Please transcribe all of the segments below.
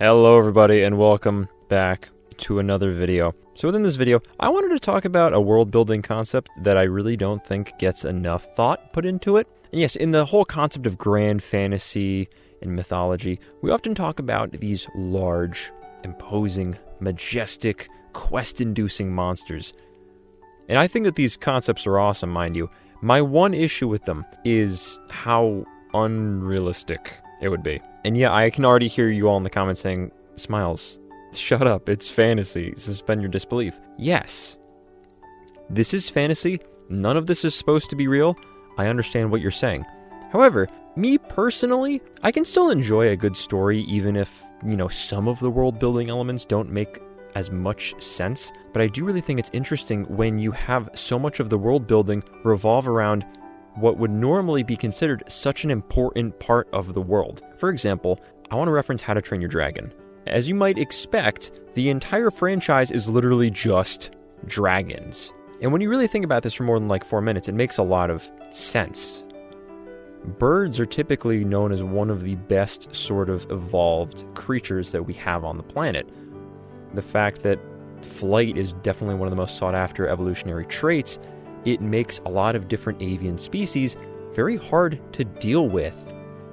Hello everybody and welcome back to another video. So within this video, I wanted to talk about a world building concept that I really don't think gets enough thought put into it. And yes, in the whole concept of grand fantasy and mythology, we often talk about these large, imposing, majestic, quest-inducing monsters. And I think that these concepts are awesome, mind you. My one issue with them is how unrealistic it would be. And yeah, I can already hear you all in the comments saying, Smiles, shut up, it's fantasy, suspend your disbelief. Yes, this is fantasy, none of this is supposed to be real, I understand what you're saying. However, me personally, I can still enjoy a good story even if, some of the world building elements don't make as much sense, but I do really think it's interesting when you have so much of the world building revolve around what would normally be considered such an important part of the world. For example, I want to reference How to Train Your Dragon. As you might expect, the entire franchise is literally just dragons. And when you really think about this for more than like 4 minutes, it makes a lot of sense. Birds are typically known as one of the best sort of evolved creatures that we have on the planet. The fact that flight is definitely one of the most sought after evolutionary traits, it makes a lot of different avian species very hard to deal with.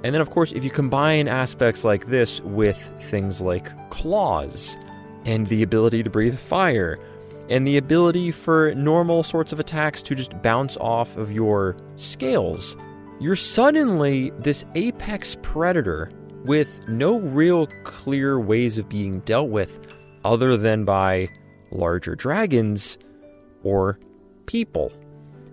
And then of course, if you combine aspects like this with things like claws, and the ability to breathe fire, and the ability for normal sorts of attacks to just bounce off of your scales, you're suddenly this apex predator with no real clear ways of being dealt with other than by larger dragons or people.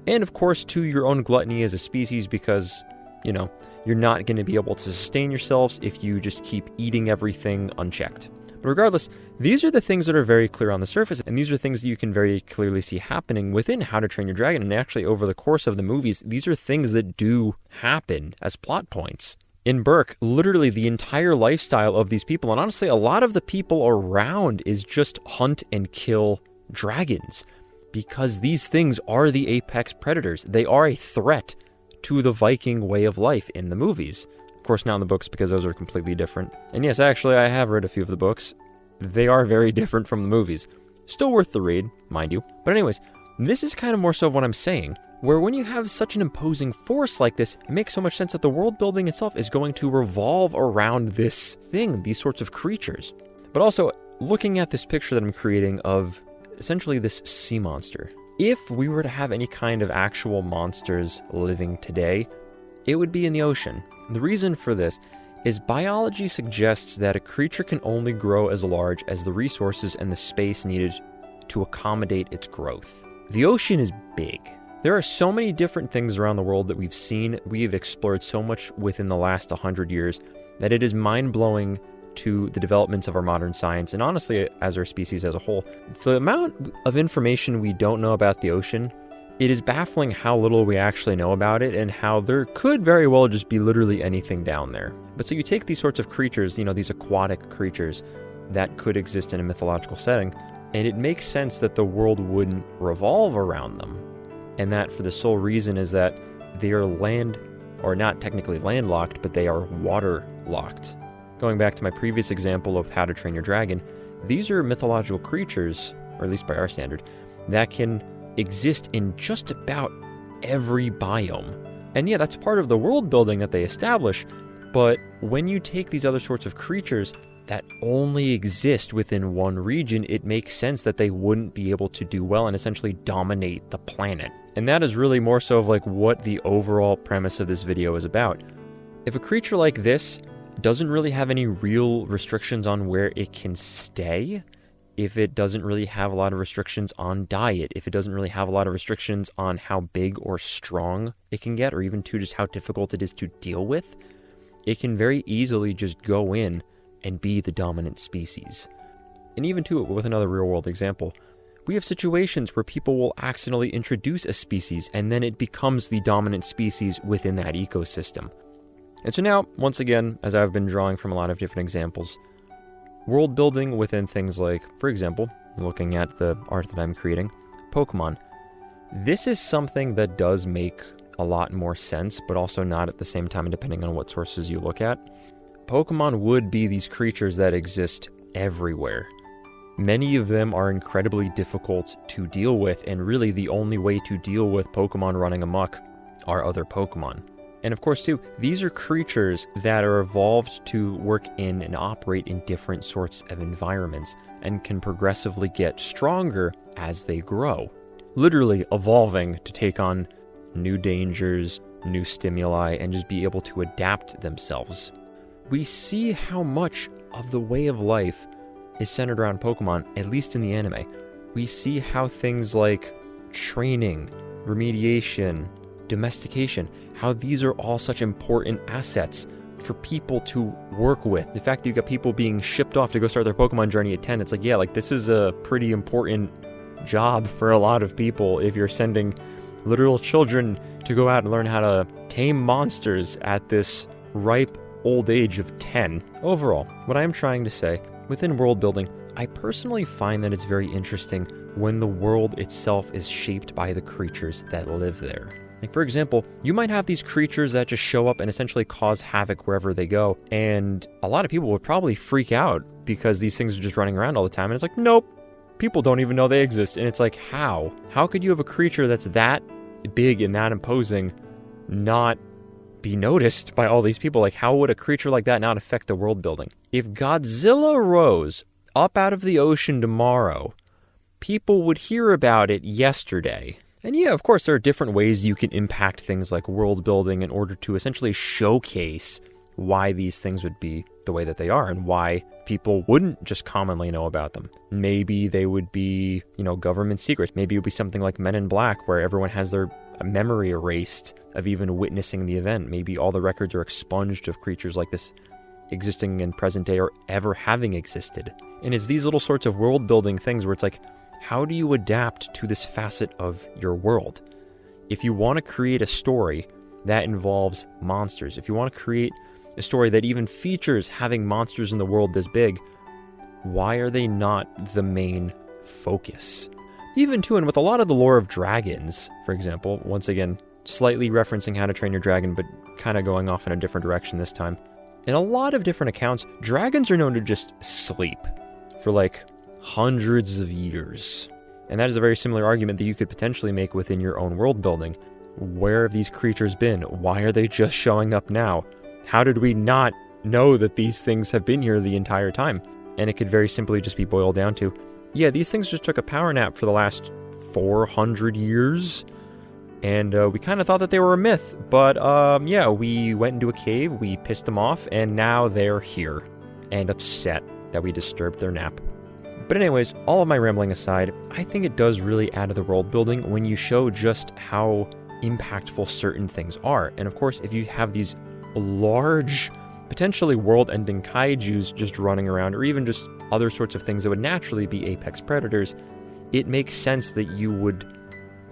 And of course, to your own gluttony as a species because, you're not going to be able to sustain yourselves if you just keep eating everything unchecked. But regardless, these are the things that are very clear on the surface, and these are things that you can very clearly see happening within How to Train Your Dragon. And actually, over the course of the movies, these are things that do happen as plot points. In Berk, literally the entire lifestyle of these people, and honestly, a lot of the people around is just hunt and kill dragons. Because these things are the apex predators. They are a threat to the Viking way of life in the movies. Of course, not in the books because those are completely different. And yes, actually, I have read a few of the books. They are very different from the movies. Still worth the read, mind you. But anyways, this is kind of more so what I'm saying, where when you have such an imposing force like this, it makes so much sense that the world building itself is going to revolve around this thing, these sorts of creatures. But also, looking at this picture that I'm creating of essentially this sea monster. If we were to have any kind of actual monsters living today, it would be in the ocean. The reason for this is biology suggests that a creature can only grow as large as the resources and the space needed to accommodate its growth. The ocean is big. There are so many different things around the world that we've seen, we've explored so much within the last 100 years, that it is mind-blowing to the developments of our modern science, and honestly, as our species as a whole. The amount of information we don't know about the ocean, it is baffling how little we actually know about it, and how there could very well just be literally anything down there. But so you take these sorts of creatures, these aquatic creatures that could exist in a mythological setting, and it makes sense that the world wouldn't revolve around them. And that for the sole reason is that they are not technically landlocked, but they are waterlocked. Going back to my previous example of How to Train Your Dragon, these are mythological creatures, or at least by our standard, that can exist in just about every biome. And yeah, that's part of the world building that they establish, but when you take these other sorts of creatures that only exist within one region, it makes sense that they wouldn't be able to do well and essentially dominate the planet. And that is really more so of like what the overall premise of this video is about. If a creature like this doesn't really have any real restrictions on where it can stay, if it doesn't really have a lot of restrictions on diet, if it doesn't really have a lot of restrictions on how big or strong it can get, or even to just how difficult it is to deal with, it can very easily just go in and be the dominant species. And even too, with another real-world example, we have situations where people will accidentally introduce a species and then it becomes the dominant species within that ecosystem. And so now, once again, as I've been drawing from a lot of different examples, world building within things like, for example, looking at the art that I'm creating, Pokemon. This is something that does make a lot more sense, but also not at the same time, depending on what sources you look at. Pokemon would be these creatures that exist everywhere. Many of them are incredibly difficult to deal with, and really the only way to deal with Pokemon running amok are other Pokemon. And of course, too, these are creatures that are evolved to work in and operate in different sorts of environments and can progressively get stronger as they grow, literally evolving to take on new dangers, new stimuli, and just be able to adapt themselves. We see how much of the way of life is centered around Pokemon, at least in the anime. We see how things like training, remediation, domestication, how these are all such important assets for people to work with. The fact that you got people being shipped off to go start their Pokemon journey at 10, it's like, yeah, like this is a pretty important job for a lot of people if you're sending literal children to go out and learn how to tame monsters at this ripe old age of 10. Overall, what I'm trying to say, within world building, I personally find that it's very interesting when the world itself is shaped by the creatures that live there. Like, for example, you might have these creatures that just show up and essentially cause havoc wherever they go, and a lot of people would probably freak out because these things are just running around all the time, and it's like, nope, people don't even know they exist. And it's like, how? How could you have a creature that's that big and that imposing not be noticed by all these people? Like, how would a creature like that not affect the world building? If Godzilla rose up out of the ocean tomorrow, people would hear about it yesterday. And yeah, of course, there are different ways you can impact things like world building in order to essentially showcase why these things would be the way that they are and why people wouldn't just commonly know about them. Maybe they would be, government secrets. Maybe it would be something like Men in Black, where everyone has their memory erased of even witnessing the event. Maybe all the records are expunged of creatures like this existing in present day or ever having existed. And it's these little sorts of world building things where it's like, how do you adapt to this facet of your world? If you want to create a story that involves monsters, if you want to create a story that even features having monsters in the world this big, why are they not the main focus? Even too, and with a lot of the lore of dragons, for example, once again, slightly referencing How to Train Your Dragon, but kind of going off in a different direction this time. In a lot of different accounts, dragons are known to just sleep for like hundreds of years. And that is a very similar argument that you could potentially make within your own world building. Where have these creatures been? Why are they just showing up now? How did we not know that these things have been here the entire time? And it could very simply just be boiled down to, yeah, these things just took a power nap for the last 400 years. And we kind of thought that they were a myth. But yeah, we went into a cave, we pissed them off, and now they're here and upset that we disturbed their nap. But anyways, all of my rambling aside, I think it does really add to the world building when you show just how impactful certain things are. And of course, if you have these large, potentially world-ending kaijus just running around, or even just other sorts of things that would naturally be apex predators, it makes sense that you would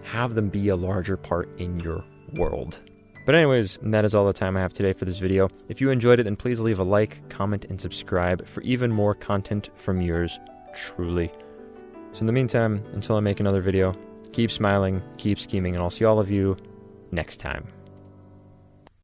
have them be a larger part in your world. But anyways, that is all the time I have today for this video. If you enjoyed it, then please leave a like, comment, and subscribe for even more content from yours truly. So in the meantime, until I make another video, keep smiling, keep scheming, and I'll see all of you next time.